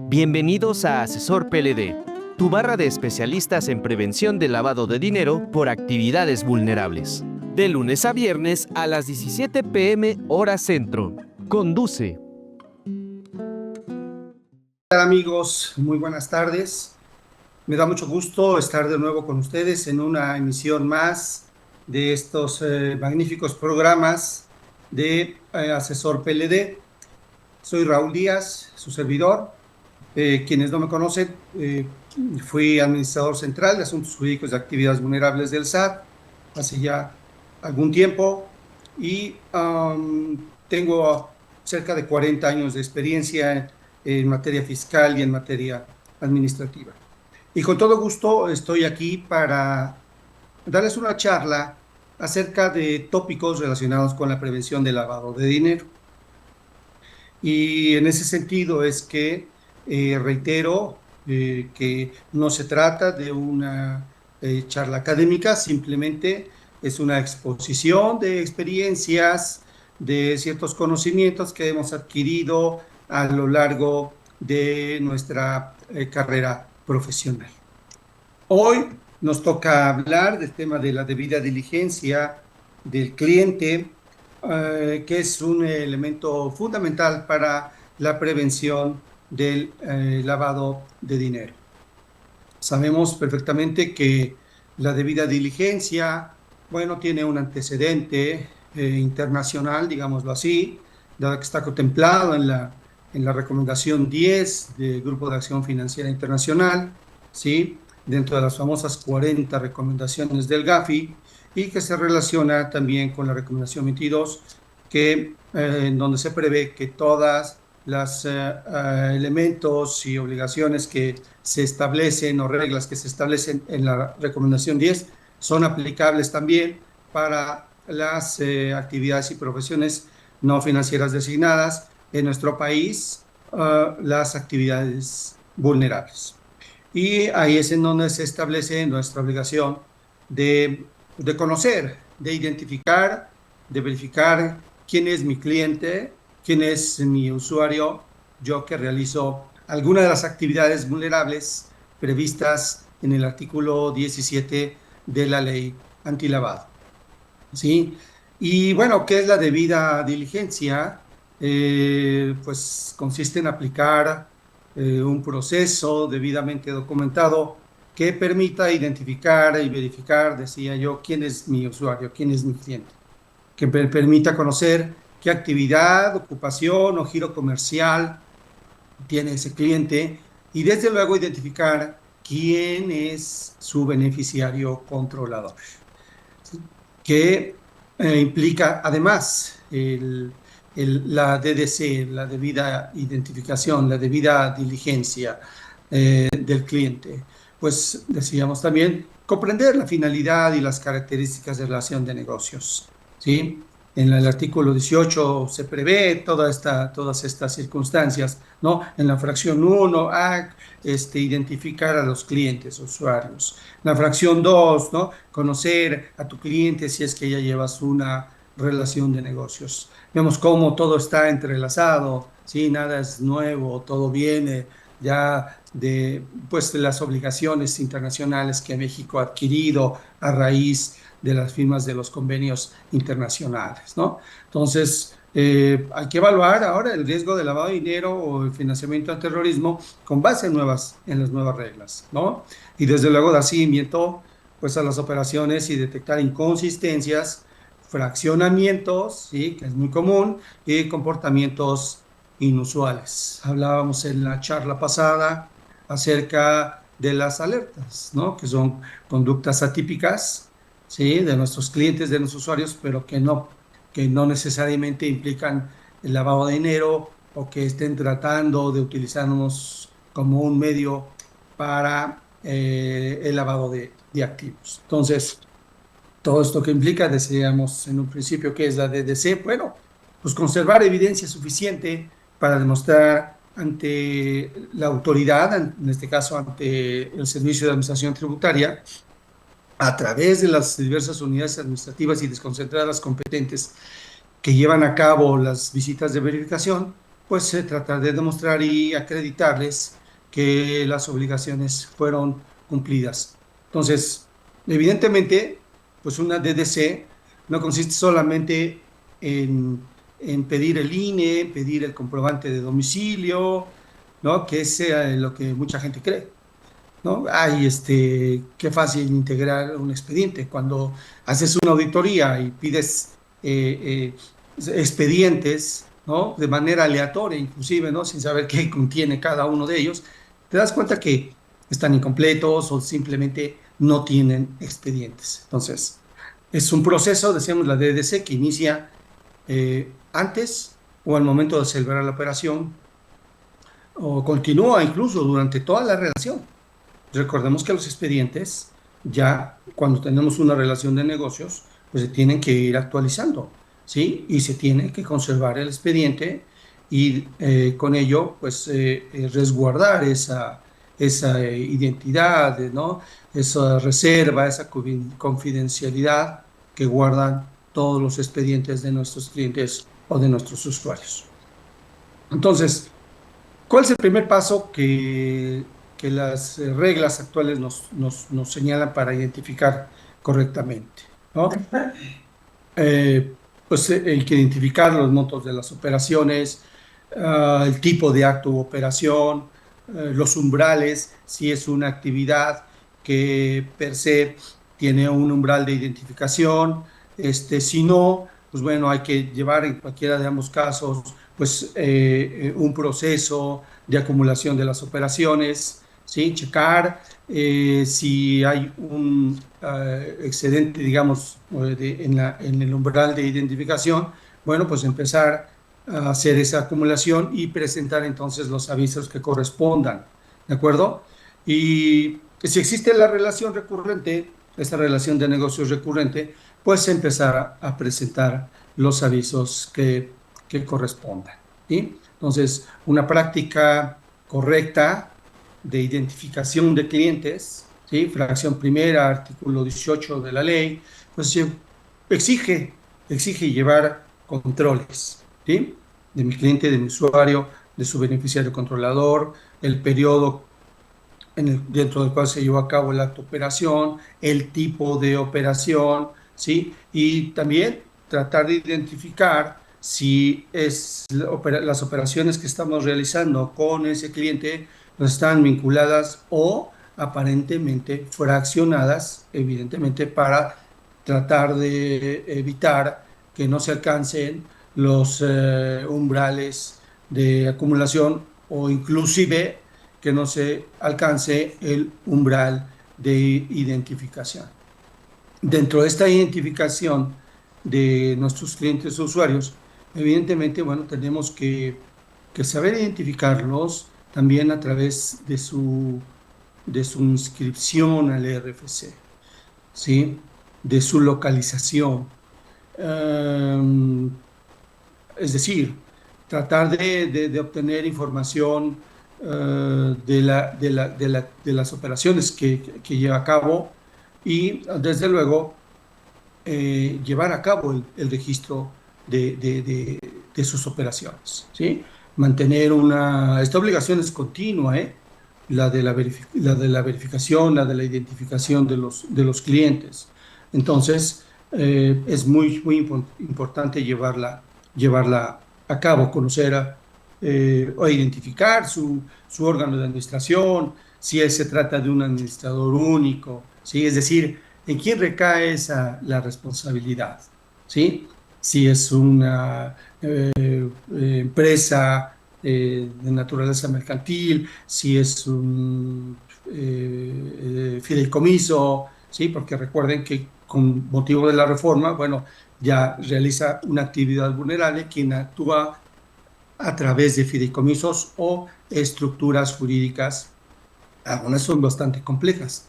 Bienvenidos a Asesor PLD, tu barra de especialistas en prevención del lavado de dinero por actividades vulnerables. De lunes a viernes a las 17 p.m. hora centro. Conduce. Hola amigos, muy buenas tardes. Me da mucho gusto estar de nuevo con ustedes en una emisión más de estos magníficos programas de Asesor PLD. Soy Raúl Díaz, su servidor. Quienes no me conocen, fui administrador central de Asuntos Jurídicos de Actividades Vulnerables del SAT hace ya algún tiempo y tengo cerca de 40 años de experiencia en materia fiscal y en materia administrativa. Y con todo gusto estoy aquí para darles una charla acerca de tópicos relacionados con la prevención del lavado de dinero. Y en ese sentido es que reitero que no se trata de una charla académica, simplemente es una exposición de experiencias, de ciertos conocimientos que hemos adquirido a lo largo de nuestra carrera profesional. Hoy nos toca hablar del tema de la debida diligencia del cliente, que es un elemento fundamental para la prevención del lavado de dinero. Sabemos perfectamente que la debida diligencia, bueno, tiene un antecedente internacional, digámoslo así, dado que está contemplado en la recomendación 10 del Grupo de Acción Financiera Internacional, ¿sí?, dentro de las famosas 40 recomendaciones del GAFI, y que se relaciona también con la recomendación 22, en donde se prevé que todas los elementos y obligaciones que se establecen o reglas que se establecen en la recomendación 10 son aplicables también para las actividades y profesiones no financieras designadas en nuestro país, las actividades vulnerables. Y ahí es en donde se establece nuestra obligación de conocer, de identificar, de verificar quién es mi cliente, quién es mi usuario, yo que realizo alguna de las actividades vulnerables previstas en el artículo 17 de la ley antilavado. ¿Sí? Y bueno, ¿qué es la debida diligencia? Pues consiste en aplicar un proceso debidamente documentado que permita identificar y verificar, decía yo, quién es mi usuario, quién es mi cliente, que me permita conocer qué actividad, ocupación o giro comercial tiene ese cliente y desde luego identificar quién es su beneficiario controlador, ¿sí?, que implica además la DDC, la debida identificación, la debida diligencia del cliente. Pues decíamos también comprender la finalidad y las características de relación de negocios, ¿sí? En el artículo 18 se prevé todas estas circunstancias, ¿no? En la fracción 1, identificar a los clientes, usuarios. La fracción 2, ¿no? Conocer a tu cliente si es que ya llevas una relación de negocios. Vemos cómo todo está entrelazado, ¿sí? Nada es nuevo, todo viene ya pues, de las obligaciones internacionales que México ha adquirido a raíz de las firmas de los convenios internacionales, ¿no? Entonces, hay que evaluar ahora el riesgo de lavado de dinero o el financiamiento al terrorismo con base en las nuevas reglas, ¿no? Y desde luego dar seguimiento pues, a las operaciones y detectar inconsistencias, fraccionamientos, ¿sí?, que es muy común, y comportamientos inusuales. Hablábamos en la charla pasada acerca de las alertas, ¿no?, que son conductas atípicas, ¿sí?, de nuestros clientes, de nuestros usuarios, pero que no necesariamente implican el lavado de dinero o que estén tratando de utilizarnos como un medio para el lavado de activos. Entonces, todo esto que implica, decíamos en un principio, que es la DDC, bueno, pues conservar evidencia suficiente para demostrar ante la autoridad, en este caso ante el Servicio de Administración Tributaria, a través de las diversas unidades administrativas y desconcentradas competentes que llevan a cabo las visitas de verificación, pues tratar de demostrar y acreditarles que las obligaciones fueron cumplidas. Entonces, evidentemente, pues una DDC no consiste solamente en pedir el INE, pedir el comprobante de domicilio, ¿no? Que es lo que mucha gente cree, ¿no? Ay, qué fácil integrar un expediente. Cuando haces una auditoría y pides expedientes, ¿no? De manera aleatoria, inclusive, ¿no? Sin saber qué contiene cada uno de ellos, te das cuenta que están incompletos o simplemente no tienen expedientes. Entonces, es un proceso, decíamos, la DDC, que inicia antes o al momento de celebrar la operación, o continúa incluso durante toda la relación. Recordemos que los expedientes, ya cuando tenemos una relación de negocios, pues se tienen que ir actualizando, ¿sí? Y se tiene que conservar el expediente y con ello, pues, resguardar esa identidad, ¿no? Esa reserva, esa confidencialidad que guardan todos los expedientes de nuestros clientes o de nuestros usuarios. Entonces, ¿cuál es el primer paso que las reglas actuales nos señalan para identificar correctamente, ¿no? Pues hay que identificar los montos de las operaciones, el tipo de acto u operación, los umbrales, si es una actividad que per se tiene un umbral de identificación, si no, pues bueno, hay que llevar en cualquiera de ambos casos, pues un proceso de acumulación de las operaciones, ¿sí? Checar si hay un excedente, digamos, en el umbral de identificación, bueno, pues empezar a hacer esa acumulación y presentar entonces los avisos que correspondan, ¿de acuerdo? Y si existe la relación recurrente, esta relación de negocios recurrente, pues empezar a presentar los avisos que correspondan, ¿sí? Entonces, una práctica correcta de identificación de clientes, ¿sí? Fracción primera, artículo 18 de la ley, pues exige, exige llevar controles, ¿sí? De mi cliente, de mi usuario, de su beneficiario controlador, el periodo dentro del cual se llevó a cabo el acto de operación, el tipo de operación, ¿sí? Y también tratar de identificar si las operaciones que estamos realizando con ese cliente no están vinculadas o aparentemente fraccionadas, evidentemente, para tratar de evitar que no se alcancen los umbrales de acumulación o inclusive que no se alcance el umbral de identificación. Dentro de esta identificación de nuestros clientes o usuarios, evidentemente, bueno, tenemos que saber identificarlos también a través de su inscripción al RFC, ¿sí? De su localización. Es decir, tratar de obtener información de las operaciones que lleva a cabo y, desde luego, llevar a cabo el registro de sus operaciones, ¿sí? Mantener esta obligación es continua, ¿eh? La de la verificación, la de la identificación de los clientes. Entonces, es muy, muy importante llevarla a cabo, conocer o identificar su órgano de administración, si se trata de un administrador único, ¿sí? Es decir, ¿en quién recae la responsabilidad? ¿Sí? Si es una empresa de naturaleza mercantil, si es un fideicomiso, ¿sí? Porque recuerden que con motivo de la reforma, bueno, ya realiza una actividad vulnerable quien actúa a través de fideicomisos o estructuras jurídicas, algunas son bastante complejas.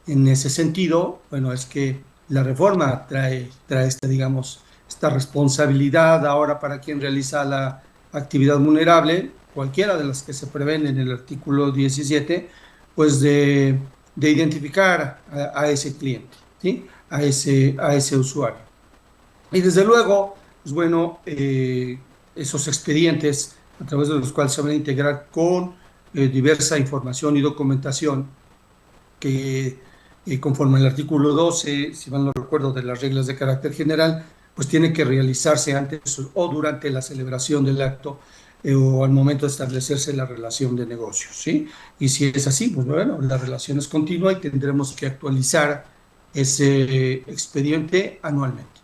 En ese sentido, bueno, es que la reforma trae esta, digamos, esta responsabilidad ahora para quien realiza la actividad vulnerable, cualquiera de las que se prevén en el artículo 17, pues de identificar a ese cliente, ¿sí? A ese usuario. Y desde luego, pues bueno, esos expedientes a través de los cuales se van a integrar con diversa información y documentación que conforme al artículo 12, si mal no recuerdo, de las reglas de carácter general, pues tiene que realizarse antes o durante la celebración del acto o al momento de establecerse la relación de negocios, ¿sí? Y si es así, pues bueno, la relación es continua y tendremos que actualizar ese expediente anualmente,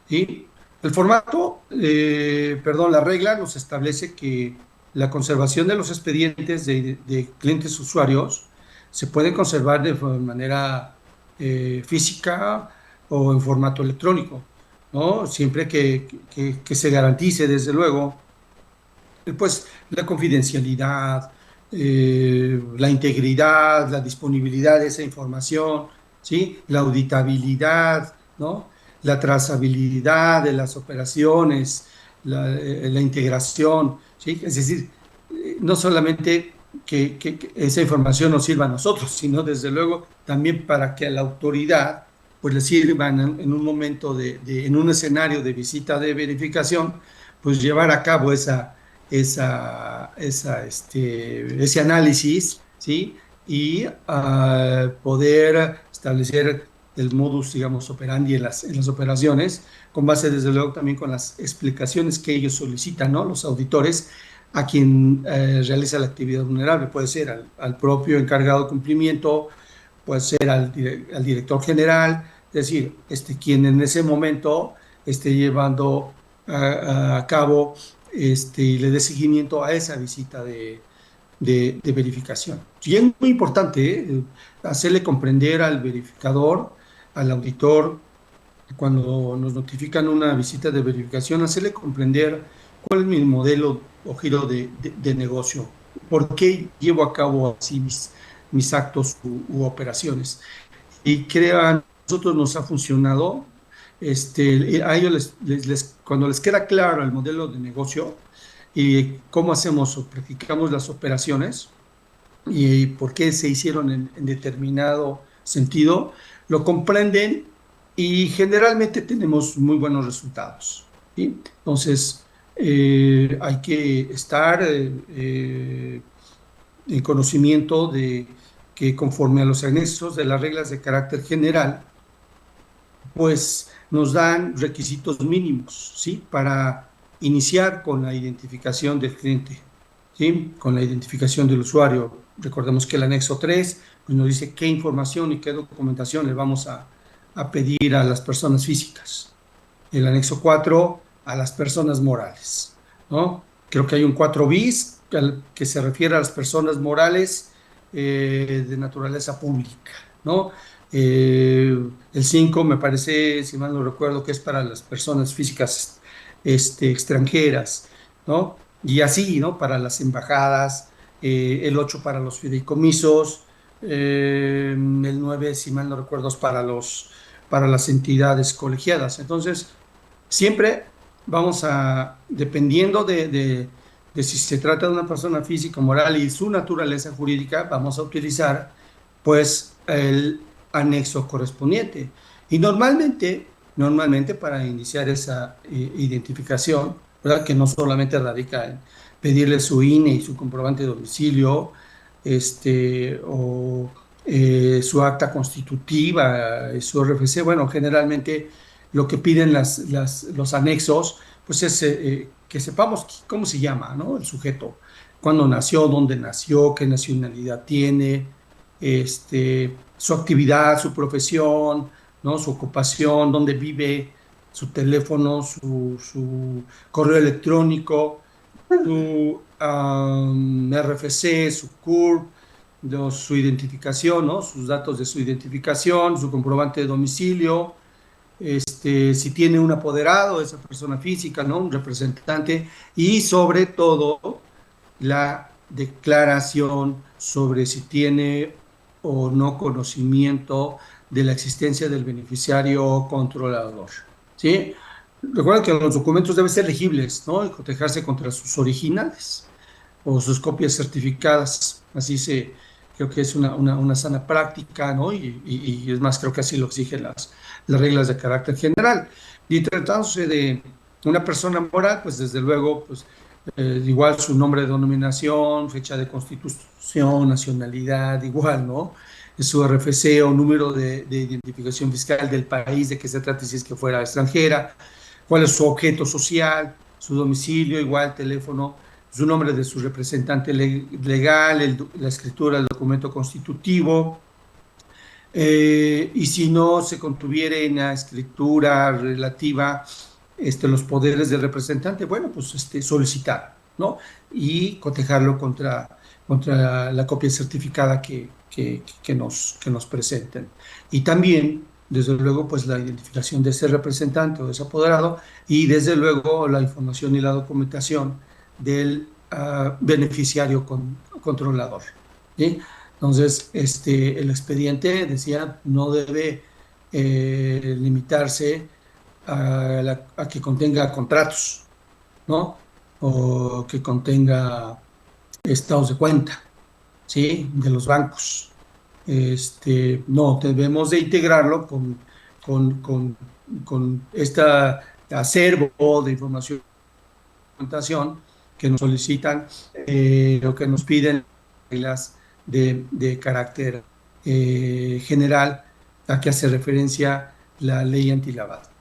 ¿sí? El formato, perdón, la regla nos establece que la conservación de los expedientes de clientes usuarios se puede conservar de manera física o en formato electrónico, ¿no? Siempre que se garantice, desde luego, pues la confidencialidad, la integridad, la disponibilidad de esa información, ¿sí? La auditabilidad, ¿no? La trazabilidad de las operaciones, la integración, ¿sí? Es decir, no solamente que esa información nos sirva a nosotros, sino desde luego también para que a la autoridad pues le sirvan en un momento en un escenario de visita de verificación, pues llevar a cabo ese análisis, ¿sí? Y poder establecer el modus, digamos, operandi en las operaciones, con base, desde luego, también con las explicaciones que ellos solicitan, ¿no? Los auditores, a quien realiza la actividad vulnerable. Puede ser al propio encargado de cumplimiento, puede ser al director general, es decir, quien en ese momento esté llevando a cabo y le dé seguimiento a esa visita de verificación. Y es muy importante hacerle comprender al verificador, al auditor, cuando nos notifican una visita de verificación, hacerle comprender cuál es mi modelo o giro de negocio, por qué llevo a cabo así mis actos u operaciones. Y crean, a nosotros nos ha funcionado, a ellos cuando les queda claro el modelo de negocio y cómo hacemos o practicamos las operaciones y por qué se hicieron en determinado sentido, lo comprenden y generalmente tenemos muy buenos resultados, ¿sí? Entonces, hay que estar en conocimiento de que conforme a los anexos de las reglas de carácter general, pues nos dan requisitos mínimos, ¿sí? Para iniciar con la identificación del cliente, ¿sí? Con la identificación del usuario. Recordemos que el anexo 3 pues nos dice qué información y qué documentación le vamos a pedir a las personas físicas. El anexo 4 a las personas morales, ¿no? Creo que hay un 4 bis que se refiere a las personas morales de naturaleza pública, ¿no? El 5 me parece, si mal no recuerdo, que es para las personas físicas extranjeras, ¿no? Y así, ¿no? Para las embajadas, el 8 para los fideicomisos, el 9, si mal no recuerdo, es para las entidades colegiadas. Entonces, siempre vamos dependiendo de si se trata de una persona física o moral y su naturaleza jurídica, vamos a utilizar pues el anexo correspondiente. Y normalmente para iniciar esa identificación, ¿verdad? Que no solamente radica en pedirle su INE y su comprobante de domicilio, o su acta constitutiva, su RFC, bueno, generalmente lo que piden los anexos, pues es que sepamos cómo se llama, ¿no? El sujeto, cuándo nació, dónde nació, qué nacionalidad tiene, su actividad, su profesión, ¿no? Su ocupación, dónde vive, su teléfono, su correo electrónico, su RFC, su CURP, su identificación, ¿no? Sus datos de su identificación, su comprobante de domicilio, si tiene un apoderado, esa persona física, ¿no? Un representante, y sobre todo la declaración sobre si tiene o no conocimiento de la existencia del beneficiario controlador, ¿sí? Recuerden que los documentos deben ser legibles, ¿no? Y cotejarse contra sus originales o sus copias certificadas. Creo que es una sana práctica, ¿no? Y es más, creo que así lo exigen las reglas de carácter general. Y tratándose de una persona moral, pues desde luego, pues igual su nombre de denominación, fecha de constitución, nacionalidad, igual, ¿no? Su RFC o número de identificación fiscal del país de que se trate si es que fuera extranjera, cuál es su objeto social, su domicilio, igual teléfono, su nombre de su representante legal, la escritura del documento constitutivo, y si no se contuviera en la escritura relativa los poderes del representante, bueno, pues solicitar, ¿no? Y cotejarlo contra la copia certificada que nos presenten. Y también, desde luego, pues la identificación de ese representante o de ese apoderado y desde luego la información y la documentación del beneficiario controlador. ¿Sí? Entonces, el expediente, decía, no debe limitarse a que contenga contratos, ¿no? O que contenga estados de cuenta, ¿sí? De los bancos. No, debemos de integrarlo con, con, con este acervo de información que nos solicitan o que nos piden reglas de carácter general a que hace referencia la ley antilavado.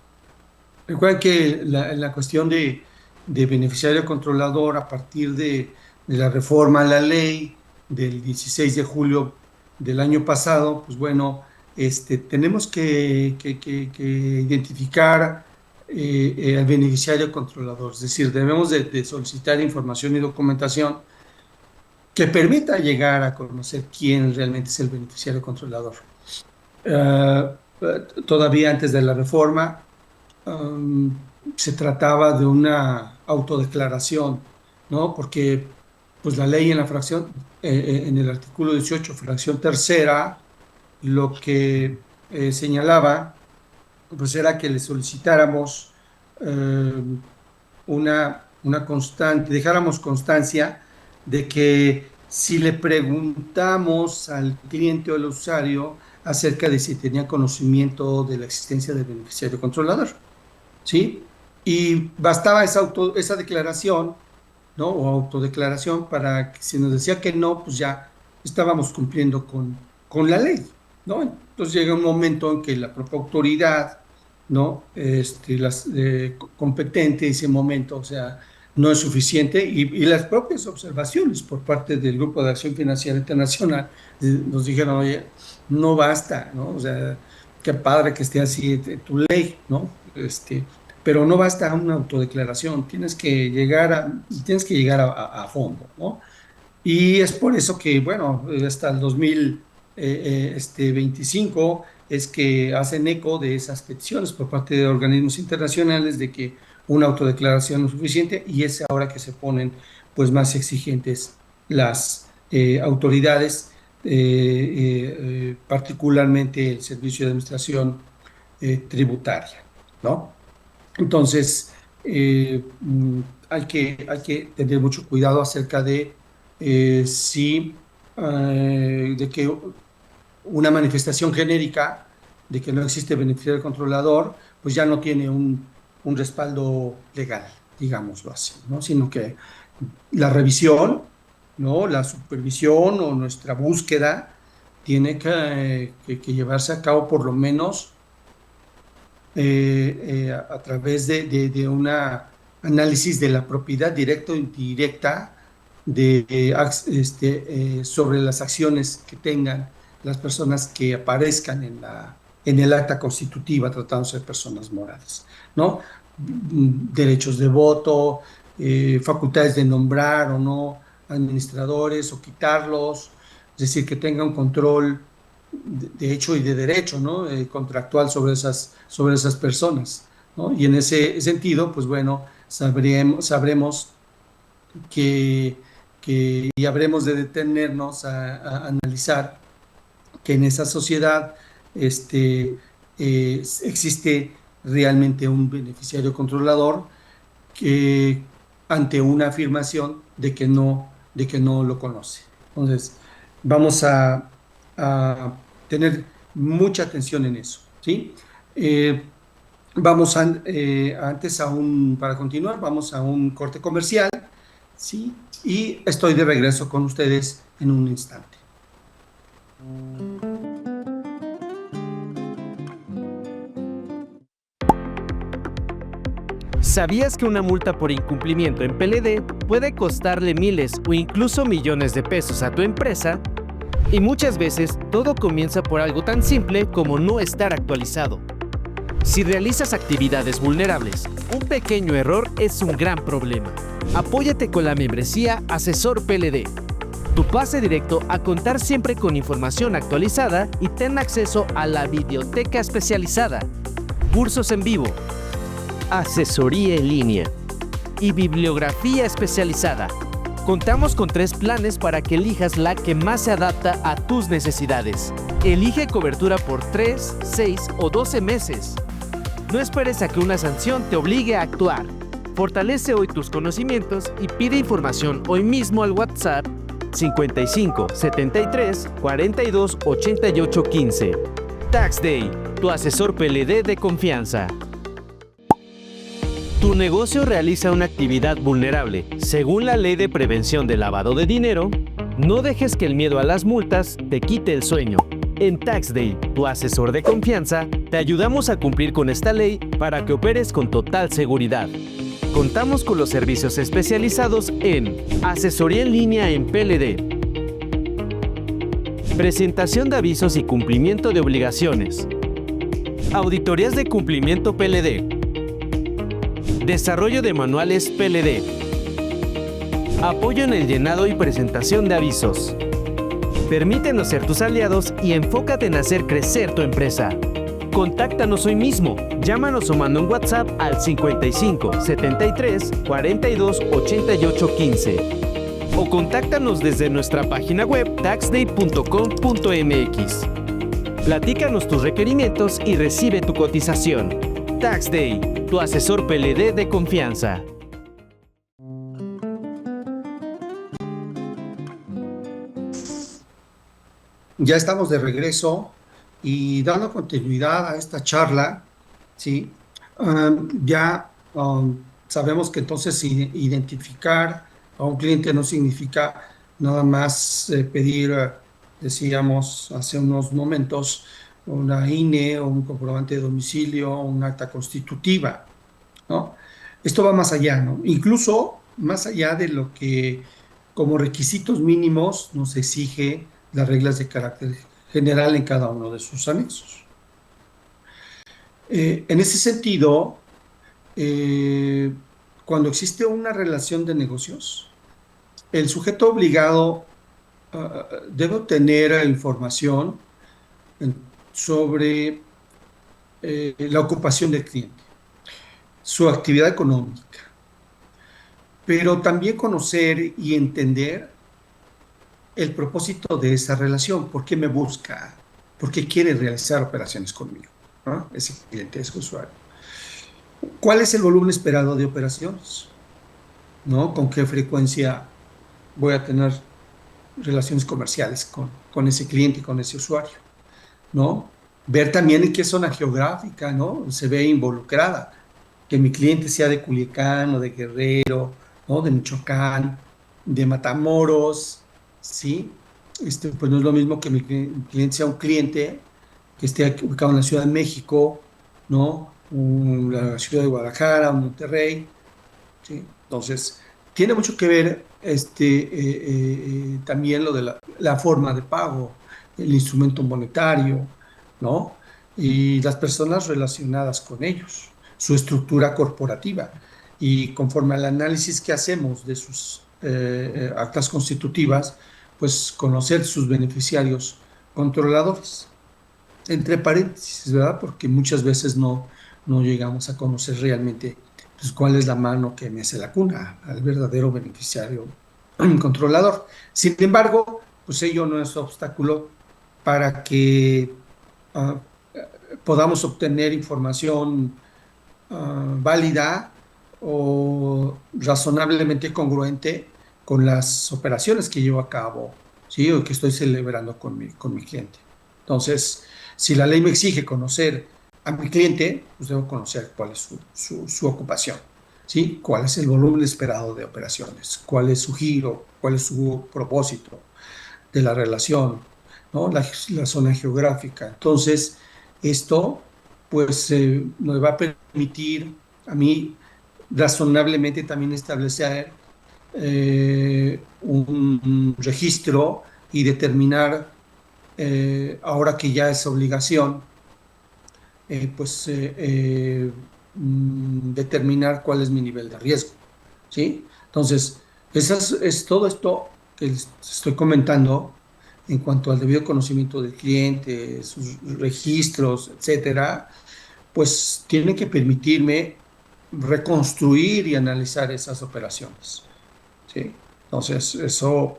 Recuerden que la cuestión de beneficiario controlador a partir de la reforma a la ley del 16 de julio del año pasado, pues bueno, tenemos que identificar al beneficiario controlador, es decir, debemos de solicitar información y documentación que permita llegar a conocer quién realmente es el beneficiario controlador. Todavía antes de la reforma, se trataba de una autodeclaración, ¿no? Porque pues la ley en la fracción, en el artículo 18, fracción tercera, lo que señalaba, pues era que le solicitáramos una constante, dejáramos constancia de que si le preguntamos al cliente o al usuario acerca de si tenía conocimiento de la existencia del beneficiario controlador, ¿sí? Y bastaba esa declaración, ¿no? O autodeclaración para que si nos decía que no, pues ya estábamos cumpliendo con la ley, ¿no? Entonces llega un momento en que la propia autoridad, ¿no? Competente, ese momento, o sea, no es suficiente y las propias observaciones por parte del Grupo de Acción Financiera Internacional nos dijeron, oye, no basta, ¿no? O sea, qué padre que esté así tu ley, ¿no? Pero no basta una autodeclaración, tienes que llegar a fondo, ¿no? Y es por eso que, bueno, hasta el 2025 es que hacen eco de esas peticiones por parte de organismos internacionales de que una autodeclaración no es suficiente y es ahora que se ponen pues más exigentes las autoridades, particularmente el Servicio de Administración Tributaria, ¿no? Entonces, hay que tener mucho cuidado acerca de si, de que una manifestación genérica de que no existe beneficiario controlador, pues ya no tiene un respaldo legal, digámoslo así, ¿no? Sino que la revisión, ¿no? La supervisión o nuestra búsqueda tiene que llevarse a cabo por lo menos a través de un análisis de la propiedad directa o indirecta sobre las acciones que tengan las personas que aparezcan en el acta constitutiva tratándose de personas morales, ¿no? Derechos de voto, facultades de nombrar o no administradores o quitarlos, es decir, que tenga un control de hecho y de derecho, ¿no? Contractual sobre esas personas, ¿no? Y en ese sentido, pues bueno, sabremos y habremos de detenernos a analizar que en esa sociedad existe realmente un beneficiario controlador que ante una afirmación de que no lo conoce. Entonces, vamos a tener mucha atención en eso, ¿sí? Vamos para continuar, vamos a un corte comercial ¿sí? Y estoy de regreso con ustedes en un instante. ¿Sabías que una multa por incumplimiento en PLD puede costarle miles o incluso millones de pesos a tu empresa? Y muchas veces todo comienza por algo tan simple como no estar actualizado. Si realizas actividades vulnerables, un pequeño error es un gran problema. Apóyate con la membresía Asesor PLD. Tu pase directo a contar siempre con información actualizada y ten acceso a la biblioteca especializada, cursos en vivo, asesoría en línea y bibliografía especializada. Contamos con 3 planes para que elijas la que más se adapta a tus necesidades. Elige cobertura por 3, 6 o 12 meses. No esperes a que una sanción te obligue a actuar. Fortalece hoy tus conocimientos y pide información hoy mismo al WhatsApp 55 73 42 88 15. Tax Day, tu asesor PLD de confianza. ¿Tu negocio realiza una actividad vulnerable según la Ley de Prevención del Lavado de Dinero? No dejes que el miedo a las multas te quite el sueño. En Tax Day, tu asesor de confianza, te ayudamos a cumplir con esta ley para que operes con total seguridad. Contamos con los servicios especializados en asesoría en línea en PLD, presentación de avisos y cumplimiento de obligaciones, auditorías de cumplimiento PLD, desarrollo de manuales PLD, apoyo en el llenado y presentación de avisos. Permítenos ser tus aliados y enfócate en hacer crecer tu empresa. Contáctanos hoy mismo. Llámanos o manda un WhatsApp al 55 73 42 88 15. O contáctanos desde nuestra página web taxday.com.mx. Platícanos tus requerimientos y recibe tu cotización. Tax Day, tu asesor PLD de confianza. Ya estamos de regreso y dando continuidad a esta charla, ¿sí? Sabemos que entonces identificar a un cliente no significa nada más pedir, decíamos hace unos momentos, una INE o un comprobante de domicilio o un acta constitutiva, ¿no? Esto va más allá, ¿no? Incluso más allá de lo que como requisitos mínimos nos exige las reglas de carácter general en cada uno de sus anexos. En ese sentido, cuando existe una relación de negocios, el sujeto obligado debe obtener información sobre la ocupación del cliente, su actividad económica, pero también conocer y entender el propósito de esa relación, por qué me busca, por qué quiere realizar operaciones conmigo, ¿no? Ese cliente, ese usuario. ¿Cuál es el volumen esperado de operaciones? ¿No? ¿Con qué frecuencia voy a tener relaciones comerciales con ese cliente y con ese usuario? ¿No? Ver también en qué zona geográfica, ¿no? Se ve involucrada, que mi cliente sea de Culiacán o de Guerrero, ¿no? De Michoacán, de Matamoros, ¿sí? Pues no es lo mismo que mi cliente sea un cliente que esté ubicado en la Ciudad de México, ¿no? La ciudad de Guadalajara, Monterrey, ¿sí? Entonces, tiene mucho que ver también lo de la forma de pago, el instrumento monetario, ¿no? Y las personas relacionadas con ellos, su estructura corporativa. Y conforme al análisis que hacemos de sus actas constitutivas, pues conocer sus beneficiarios controladores, entre paréntesis, ¿verdad? Porque muchas veces no llegamos a conocer realmente pues, cuál es la mano que mece la cuna al verdadero beneficiario controlador. Sin embargo, pues ello no es obstáculo para que uh, podamos obtener información válida o razonablemente congruente con las operaciones que llevo a cabo, ¿sí? O que estoy celebrando con mi cliente. Entonces, si la ley me exige conocer a mi cliente, pues debo conocer cuál es su ocupación, ¿sí? ¿Cuál es el volumen esperado de operaciones? ¿Cuál es su giro? ¿Cuál es su propósito de la relación? ¿No? La zona geográfica. Entonces, esto, pues, me va a permitir a mí razonablemente también establecer un registro y determinar, ahora que ya es obligación, pues determinar cuál es mi nivel de riesgo, ¿sí? Entonces, es todo esto que les estoy comentando en cuanto al debido conocimiento del cliente, sus registros, etcétera, pues tiene que permitirme reconstruir y analizar esas operaciones, ¿sí? Entonces, eso,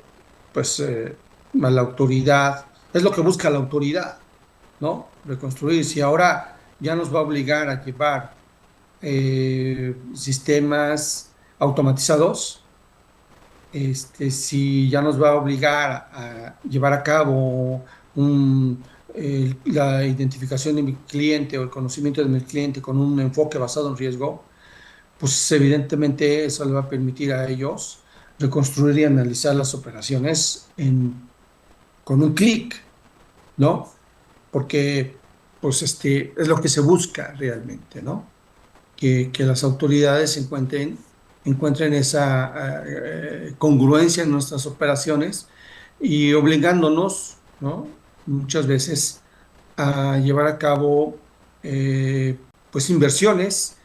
pues, a la autoridad, es lo que busca la autoridad, ¿no? Reconstruir. Si ahora ya nos va a obligar a llevar sistemas automatizados, si ya nos va a obligar a llevar a cabo la identificación de mi cliente o el conocimiento de mi cliente con un enfoque basado en riesgo, pues evidentemente eso le va a permitir a ellos reconstruir y analizar las operaciones con un clic, ¿no? Porque pues es lo que se busca realmente, ¿no? Que las autoridades encuentren esa congruencia en nuestras operaciones y obligándonos, ¿no? Muchas veces a llevar a cabo pues inversiones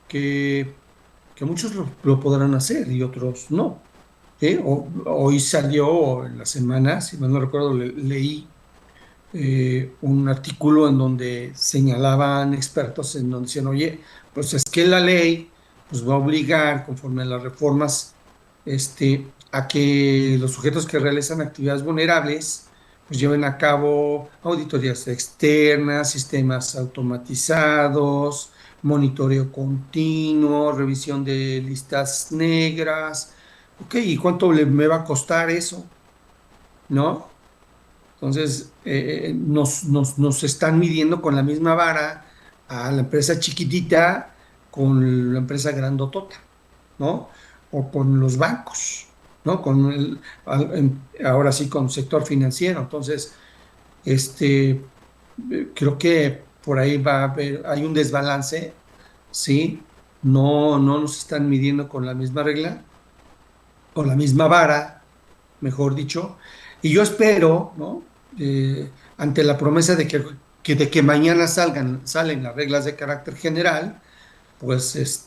que, que muchos lo podrán hacer y otros no. ¿Sí? Hoy salió en la semana, si mal no recuerdo, leí un artículo en donde señalaban expertos en donde decían, oye, pues es que la ley pues va a obligar, conforme a las reformas, a que los sujetos que realizan actividades vulnerables pues lleven a cabo auditorías externas, sistemas automatizados, monitoreo continuo, revisión de listas negras. Ok, ¿y cuánto me va a costar eso? ¿No? Entonces, nos están midiendo con la misma vara a la empresa chiquitita con la empresa grandotota, ¿no? O con los bancos, ¿no? Ahora sí, con el sector financiero. Entonces, creo que por ahí va a haber, hay un desbalance, ¿sí? No nos están midiendo con la misma regla o la misma vara, mejor dicho, y yo espero, ¿no? Ante la promesa de que mañana salen las reglas de carácter general, pues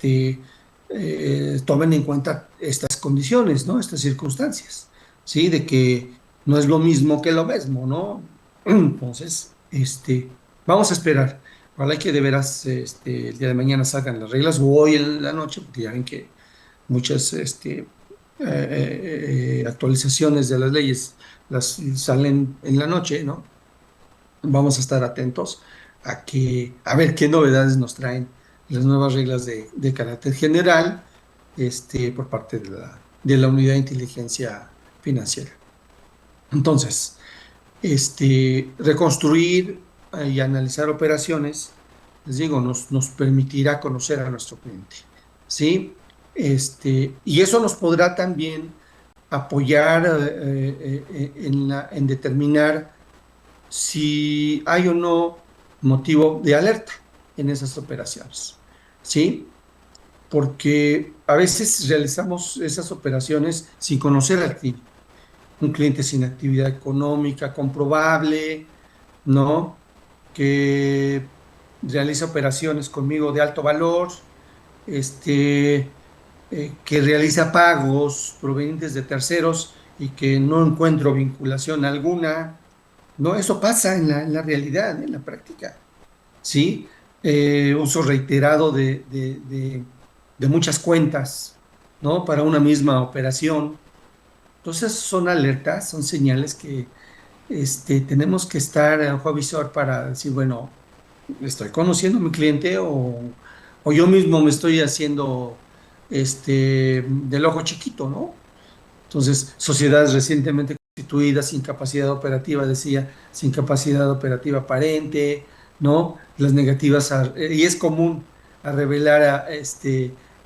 tomen en cuenta estas condiciones, ¿no? Estas circunstancias, ¿sí? De que no es lo mismo que lo mismo, ¿no? Entonces, vamos a esperar. Ojalá que de veras el día de mañana salgan las reglas o hoy en la noche, porque ya ven que muchas actualizaciones de las leyes las salen en la noche, ¿no? Vamos a estar atentos a ver qué novedades nos traen las nuevas reglas de carácter general, por parte de la Unidad de Inteligencia Financiera. Entonces, reconstruir y analizar operaciones, les digo, nos permitirá conocer a nuestro cliente, ¿sí? Y eso nos podrá también apoyar en determinar si hay o no motivo de alerta en esas operaciones, ¿sí? Porque a veces realizamos esas operaciones sin conocer al cliente, un cliente sin actividad económica comprobable, ¿no? Que realiza operaciones conmigo de alto valor, que realiza pagos provenientes de terceros y que no encuentro vinculación alguna. No, eso pasa en la realidad, en la práctica, ¿sí? Uso reiterado de muchas cuentas, ¿no? Para una misma operación. Entonces son alertas, son señales que tenemos que estar en ojo visor para decir, bueno, estoy conociendo a mi cliente o yo mismo me estoy haciendo del ojo chiquito, ¿no? Entonces, sociedades recientemente constituidas sin capacidad operativa, decía, sin capacidad operativa aparente, ¿no? Las negativas, y es común a revelar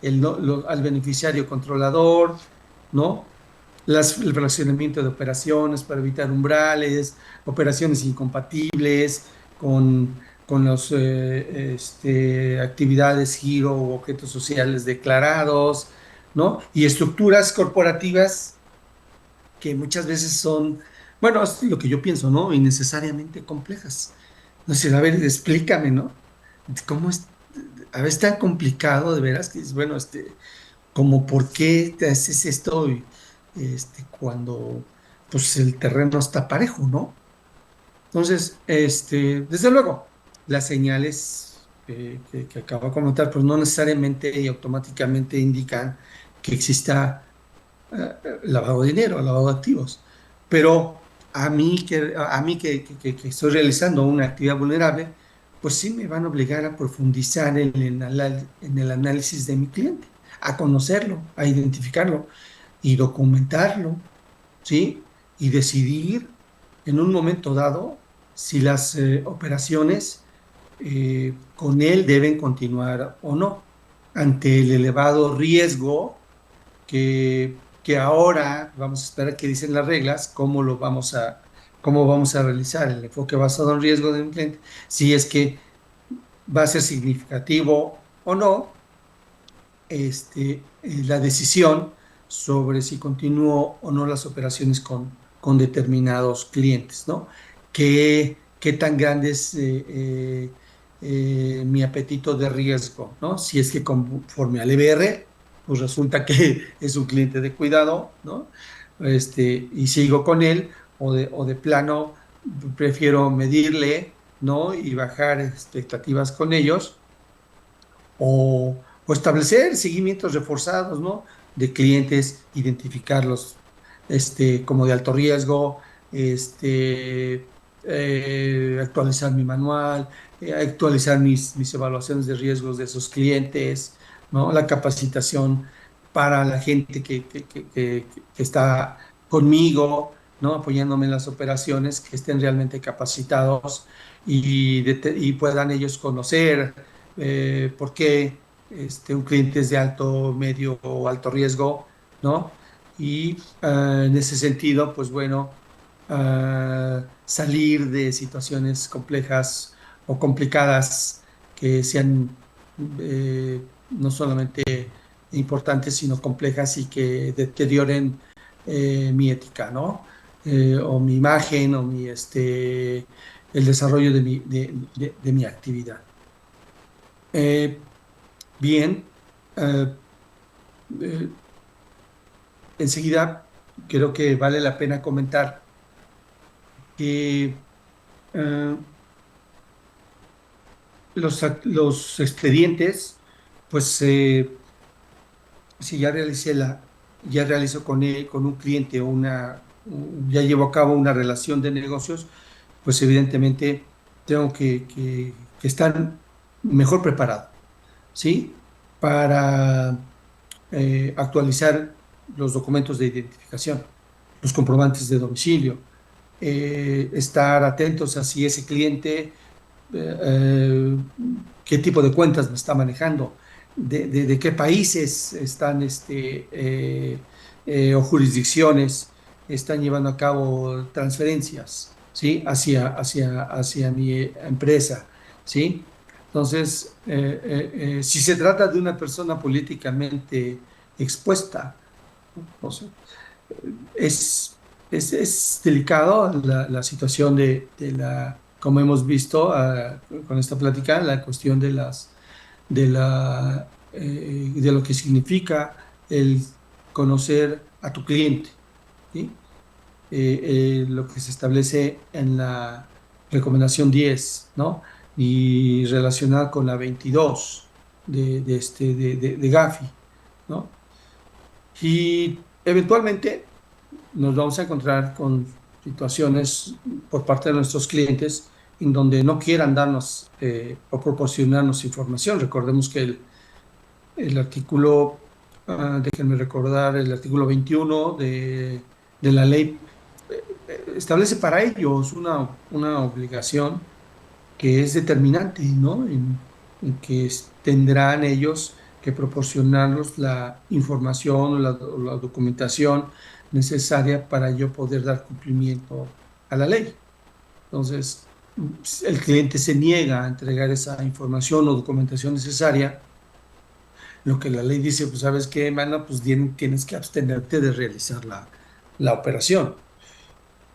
al beneficiario controlador, ¿no? El fraccionamiento de operaciones para evitar umbrales, operaciones incompatibles con las actividades, giro o objetos sociales declarados, ¿no? Y estructuras corporativas que muchas veces son, bueno, es lo que yo pienso, ¿no? Innecesariamente complejas. No sé, a ver, explícame, ¿no? ¿Cómo es? A veces tan complicado, de veras, que es, bueno, como por qué te haces esto cuando pues el terreno está parejo, ¿no? Entonces, desde luego, las señales que acabo de comentar, pues no necesariamente y automáticamente indican que exista lavado de dinero, lavado de activos. Pero a mí que estoy realizando una actividad vulnerable, pues sí me van a obligar a profundizar en el análisis de mi cliente, a conocerlo, a identificarlo y documentarlo, ¿sí? Y decidir en un momento dado si las operaciones con él deben continuar o no, ante el elevado riesgo que ahora vamos a esperar que dicen las reglas, cómo vamos a realizar el enfoque basado en riesgo de un cliente, si es que va a ser significativo o no, la decisión sobre si continúo o no las operaciones con determinados clientes, ¿no? ¿Qué tan grande es mi apetito de riesgo, ¿no? Si es que conforme al EBR, pues resulta que es un cliente de cuidado, ¿no? Y sigo con él, o de plano prefiero medirle, ¿no? Y bajar expectativas con ellos o establecer seguimientos reforzados, ¿no? De clientes, identificarlos como de alto riesgo, actualizar mi manual, actualizar mis evaluaciones de riesgos de esos clientes, ¿no? La capacitación para la gente que está conmigo, ¿no? Apoyándome en las operaciones, que estén realmente capacitados y puedan ellos conocer por qué un cliente es de alto, medio o alto riesgo, ¿no? Y en ese sentido, pues bueno, salir de situaciones complejas o complicadas que sean no solamente importantes, sino complejas y que deterioren mi ética, ¿no? O mi imagen o el desarrollo de mi actividad. Eh, Bien, eh, eh, enseguida creo que vale la pena comentar que eh, los expedientes, pues si ya realizo con un cliente ya llevo a cabo una relación de negocios, pues evidentemente tengo que estar mejor preparado, ¿sí? Para actualizar los documentos de identificación, los comprobantes de domicilio, estar atentos a si ese cliente, eh, qué tipo de cuentas me está manejando, de qué países están o jurisdicciones están llevando a cabo transferencias, ¿sí? Hacia mi empresa, ¿sí? Entonces, si se trata de una persona políticamente expuesta, no sé, es delicado la situación como hemos visto con esta plática, la cuestión de lo que significa el conocer a tu cliente, ¿sí? Lo que se establece en la recomendación 10, ¿no? Y relacionada con la 22 de Gafi, ¿no? Y eventualmente nos vamos a encontrar con situaciones por parte de nuestros clientes en donde no quieran darnos o proporcionarnos información. Recordemos que el artículo, déjenme recordar, el artículo 21 de la ley establece para ellos una obligación que es determinante, ¿no? En que tendrán ellos que proporcionarnos la información o la documentación necesaria para yo poder dar cumplimiento a la ley. Entonces, el cliente se niega a entregar esa información o documentación necesaria, lo que la ley dice, pues sabes qué, hermano, pues tienes que abstenerte de realizar la operación.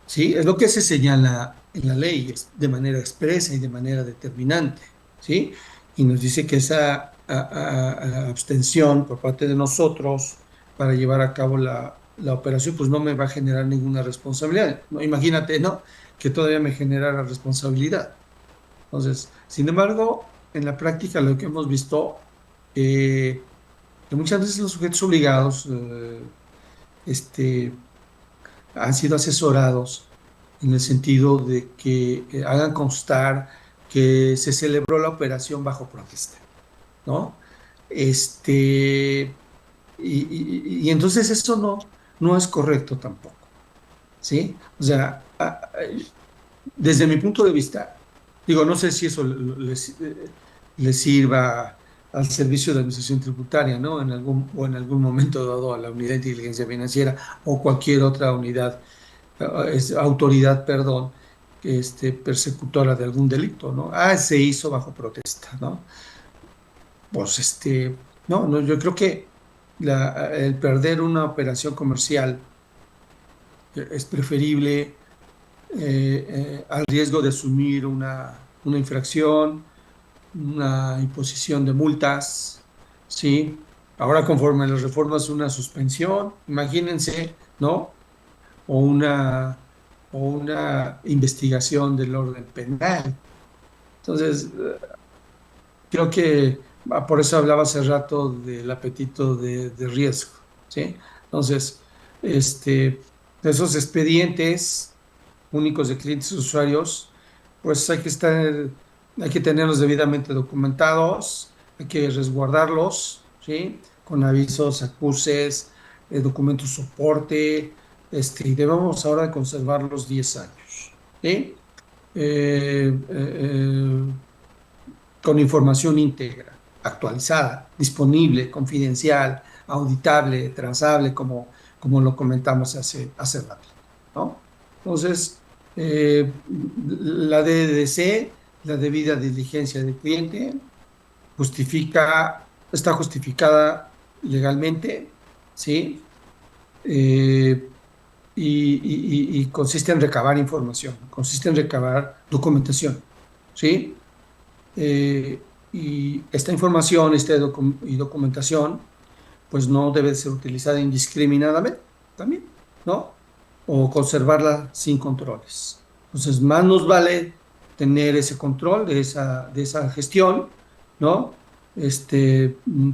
¿Sí? Es lo que se señala en la ley de manera expresa y de manera determinante, ¿sí? Y nos dice que esa abstención por parte de nosotros para llevar a cabo la operación, pues no me va a generar ninguna responsabilidad. No, imagínate, ¿no? Que todavía me generara responsabilidad. Entonces, sin embargo, en la práctica lo que hemos visto, que muchas veces los sujetos obligados, este, han sido asesorados en el sentido de que hagan constar que se celebró la operación bajo protesta, ¿no? Y entonces eso no es correcto tampoco, ¿sí? O sea, desde mi punto de vista, digo, no sé si eso le sirva al Servicio de Administración Tributaria, ¿no? O en algún momento dado a la Unidad de Inteligencia Financiera o cualquier otra unidad, autoridad, perdón, persecutora de algún delito, ¿no? Ah, se hizo bajo protesta, ¿no? Pues no, yo creo que el perder una operación comercial es preferible al riesgo de asumir una infracción, una imposición de multas, ¿sí? Ahora conforme las reformas, una suspensión, imagínense, ¿no? O una investigación del orden penal. Entonces, creo que por eso hablaba hace rato del apetito de riesgo, ¿sí? Entonces, esos expedientes únicos de clientes y usuarios, pues hay que tenerlos debidamente documentados, hay que resguardarlos, ¿sí? Con avisos, acuses, documentos soporte, y debemos ahora conservarlos 10 años, ¿sí? Con información íntegra, actualizada, disponible, confidencial, auditable, transable, como lo comentamos hace rato, ¿no? Entonces, la DDC, la debida diligencia del cliente, está justificada legalmente, ¿sí? Eh, y consiste en recabar información, consiste en recabar documentación, ¿sí? Y esta información y documentación, pues no debe ser utilizada indiscriminadamente también, ¿no? O conservarla sin controles. Entonces, más nos vale tener ese control de esa gestión, ¿no?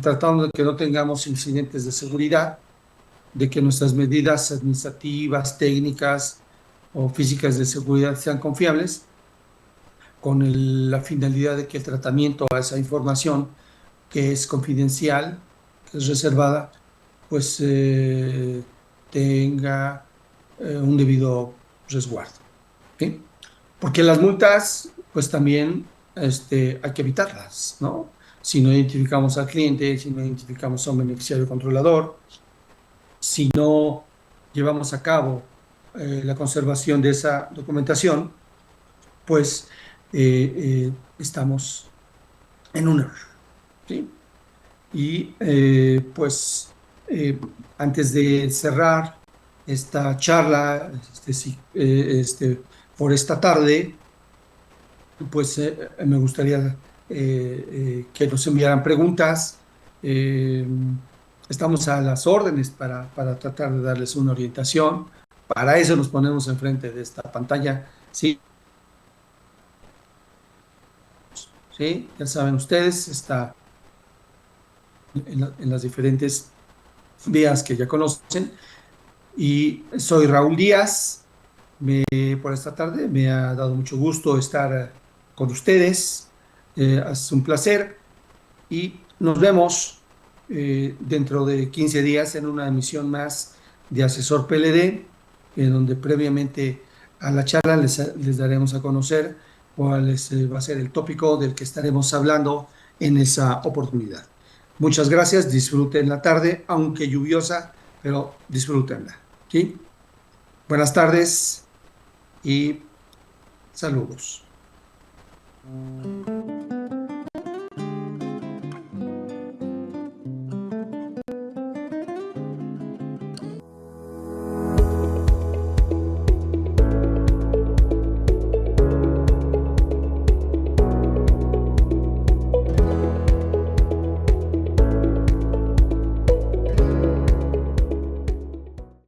Tratando de que no tengamos incidentes de seguridad, de que nuestras medidas administrativas, técnicas o físicas de seguridad sean confiables con la finalidad de que el tratamiento a esa información que es confidencial, que es reservada, pues tenga un debido resguardo, ¿sí? Porque las multas, pues también hay que evitarlas, ¿no? Si no identificamos al cliente, si no identificamos a un beneficiario controlador, si no llevamos a cabo la conservación de esa documentación, pues estamos en un error, ¿sí? Y pues antes de cerrar esta charla por esta tarde, pues me gustaría que nos enviaran preguntas. Eh, Estamos a las órdenes para tratar de darles una orientación. Para eso nos ponemos enfrente de esta pantalla, ¿sí? ¿Sí? Ya saben ustedes, está en las diferentes vías que ya conocen. Y soy Raúl Díaz. Por esta tarde me ha dado mucho gusto estar con ustedes. Es un placer y nos vemos dentro de 15 días en una emisión más de Asesor PLD, en donde previamente a la charla les daremos a conocer cuál va a ser el tópico del que estaremos hablando en esa oportunidad. Muchas gracias, disfruten la tarde, aunque lluviosa, pero disfrútenla. ¿Sí? Buenas tardes y saludos.